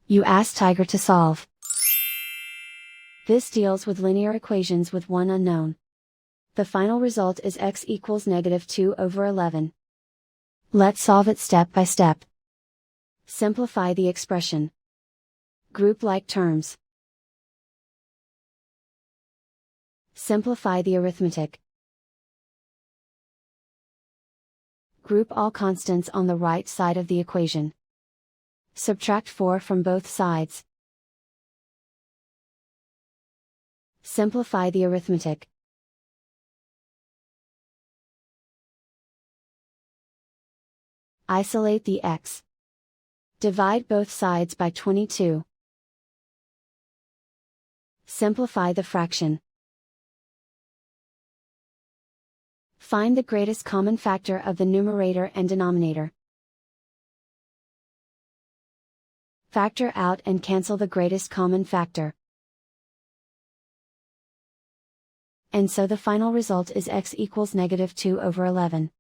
You ask Tiger to solve. This deals with linear equations with one unknown. The final result is x equals -2/11. Let's solve it step by step. Simplify the expression. Group like terms. Simplify the arithmetic. Group all constants on the right side of the equation. Subtract 4 from both sides. Simplify the arithmetic. Isolate the x. Divide both sides by 22. Simplify the fraction. Find the greatest common factor of the numerator and denominator. Factor out and cancel the greatest common factor. And so the final result is x equals -2/11.